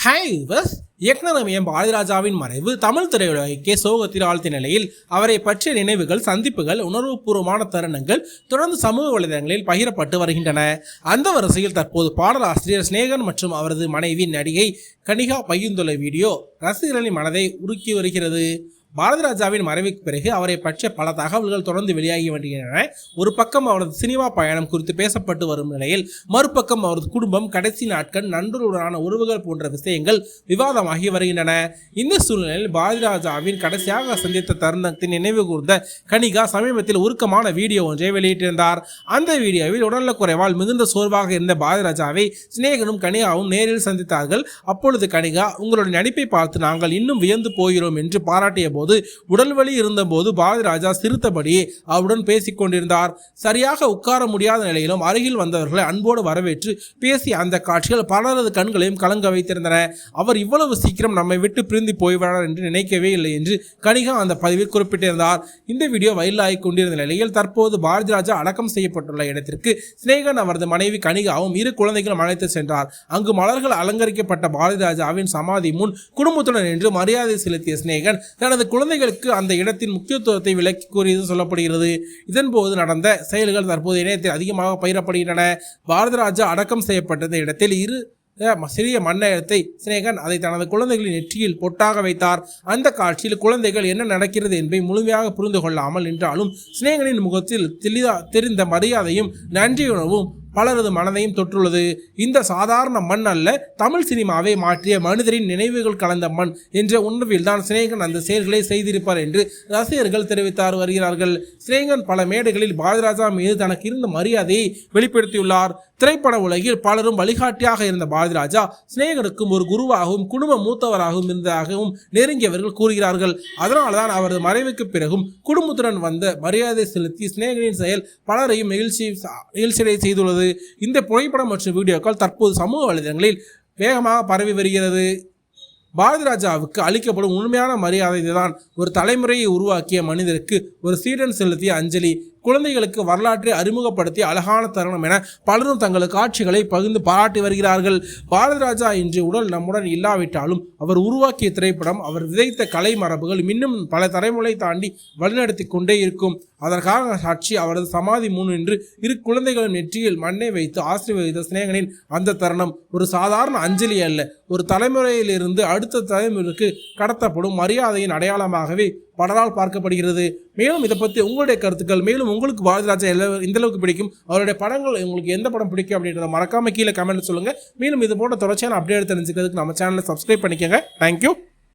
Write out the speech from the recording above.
Hi bus இயக்குனர் M பாரதிராஜாவின் மறைவு தமிழ் திரையுலகை சோகத்தில் ஆழ்த்திய நிலையில் அவரை பற்றிய நினைவுகள், சந்திப்புகள், உணர்வுபூர்வமான தருணங்கள் தொடர்ந்து சமூக வலைதளங்களில் பகிரப்பட்டு வருகின்றன. அந்த வரிசையில் தற்போது பாடலாசிரியர் சினேகன் மற்றும் அவரது மனைவி நடிகை கனிகா பகிர்ந்துள்ள வீடியோ ரசிகர்களின் மனதை உருக்கி வருகிறது. பாரதிராஜாவின் மறைவுக்கு பிறகு அவரை பற்றிய பல தகவல்கள் தொடர்ந்து வெளியாகி வருகின்றன. ஒரு பக்கம் அவரது சினிமா பயணம் குறித்து பேசப்பட்டு வரும் நிலையில், மறுபக்கம் அவரது குடும்பம், கடைசி நாட்கள், நண்பர்களுடனான உறவுகள் போன்ற விஷயங்கள் விவாதமாகி வருகின்றன. இந்த சூழ்நிலையில் பாரதிராஜாவின் கடைசியாக சந்தித்த தருணத்தை நினைவு கூர்ந்த கனிகா சமீபத்தில் உருக்கமான வீடியோ ஒன்றை வெளியிட்டிருந்தார். அந்த வீடியோவில் உடல்நலக்குறைவால் மிகுந்த சோர்வாக இருந்த பாரதிராஜாவை சினேகனும் கனிகாவும் நேரில் சந்தித்தார்கள். அப்பொழுது கனிகா, உங்களுடைய நடிப்பை பார்த்து நாங்கள் இன்னும் வியந்து போகிறோம் என்று பாராட்டிய போது, உடல் வலி இருந்தபோது பாரதிராஜா சிரித்தபடியே அவருடன் பேசிக் கொண்டிருந்தார். சரியாக உட்கார முடியாத நிலையிலும் அருகில் வந்தவர்களை அன்போடு வரவேற்று பேசிய அந்த காட்சிகள் பலரது கண்களையும் கலங்க வைத்திருந்தன. அவர் இவ்வளவு சீக்கிரம் நம்மை விட்டு பிரிந்து போய்விடார் என்று நினைக்கவே இல்லை என்று கனிகா அந்த பதிவில் குறிப்பிட்டிருந்தார். இந்த வீடியோ வைரலாகி கொண்டிருந்த நிலையில் தற்போது பாரதிராஜா அடக்கம் செய்யப்பட்டுள்ள இடத்திற்கு சினேகன், அவரது மனைவி கனிகாவும் இரு குழந்தைகளும் அழைத்து சென்றார். அங்கு மலர்கள் அலங்கரிக்கப்பட்ட பாரதிராஜாவின் சமாதி முன் குடும்பத்துடன் நின்று மரியாதை செலுத்திய சினேகன் தனது குழந்தைகளுக்கு அந்த இடத்தின் முக்கியத்துவத்தை விளக்கி கூறியது சொல்லப்படுகிறது. இதன்போது நடந்த செயல்கள் தற்போது இணையத்தில் அதிகமாக பகிரப்படுகின்றன. பாரதிராஜா அடக்கம் செய்யப்பட்ட இடத்தில் சிறிய மண்ணத்தை சினேகன் அதை தனது குழந்தைகளின் நெற்றியில் பொட்டாக வைத்தார். அந்த காட்சியில் குழந்தைகள் என்ன நடக்கிறது என்பதை முழுமையாக புரிந்து கொள்ளாமல் நின்றாலும் சினேகனின் முகத்தில் தெரிந்த மரியாதையும் நன்றியுணர்வும் பலரது மனதையும் தொற்றுள்ளது. இந்த சாதாரண மண் அல்ல, தமிழ் சினிமாவை மாற்றிய மனிதரின் நினைவுகள் கலந்த மண் என்ற உணர்வில் தான் சினேகன் அந்த செயல்களை செய்திருப்பார் என்று ரசிகர்கள் தெரிவித்தார் வருகிறார்கள். சினேகன் பல மேடைகளில் பாரதிராஜா மீது தனக்கு இருந்த மரியாதையை வெளிப்படுத்தியுள்ளார். திரைப்பட உலகில் பலரும் வழிகாட்டியாக இருந்த பாரதிராஜா சினேகனுக்கும் ஒரு குருவாகவும் குடும்ப மூத்தவராகவும் இருந்ததாகவும் நெருங்கியவர்கள் கூறுகிறார்கள். அதனால்தான் அவரது மறைவுக்கு பிறகும் குடும்பத்துடன் வந்த மரியாதை செலுத்தி சினேகனின் செயல் பலரையும் நிகழ்ச்சியடை செய்துள்ளது. இந்த புகைப்படம் மற்றும் வீடியோக்கள் தற்போது சமூக வலைதளங்களில் வேகமாக பரவி வருகிறது. பாரதிராஜாவுக்கு அளிக்கப்படும் உண்மையான மரியாதை இதுதான். ஒரு தலைமுறையை உருவாக்கிய மனிதருக்கு ஒரு சீடன் செலுத்திய அஞ்சலி. குழந்தைகளுக்கு வரலாற்றை அறிமுகப்படுத்திய அழகான தருணம் என பலரும் தங்கள் காட்சிகளை பகிர்ந்து பாராட்டி வருகிறார்கள். பாரதிராஜா இன்று உடல் நம்முடன் இல்லாவிட்டாலும் அவர் உருவாக்கிய திரைப்படம், அவர் விதைத்த கலை மரபுகள் இன்னும் பல தலைமுறை தாண்டி வழிநடத்தி கொண்டே இருக்கும். அதற்காக சாட்சி அவரது சமாதி முன் நின்று இரு குழந்தைகளின் நெற்றியில் மண்ணை வைத்து ஆசீர்வதித்த சினேகனின் அந்த தருணம் ஒரு சாதாரண அஞ்சலி அல்ல, ஒரு தலைமுறையிலிருந்து அடுத்த தலைமுறைக்கு கடத்தப்படும் மரியாதையின் அடையாளமாகவே பலரால் பார்க்கப்படுகிறது. மேலும் இதை பற்றி உங்களுடைய கருத்துக்கள், மேலும் உங்களுக்கு பாரதிராஜா எந்த அளவுக்கு பிடிக்கும், அவருடைய படங்கள் உங்களுக்கு எந்த படம் பிடிக்கும் அப்படின்றத மறக்காம கீழே கமெண்ட் சொல்லுங்கள். மேலும் இது போன்ற தொடர்ச்சியான அப்டேட் தெரிஞ்சுக்கிறதுக்கு நம்ம சேனலை சப்ஸ்கிரைப் பண்ணிக்கோங்க. தேங்க்யூ.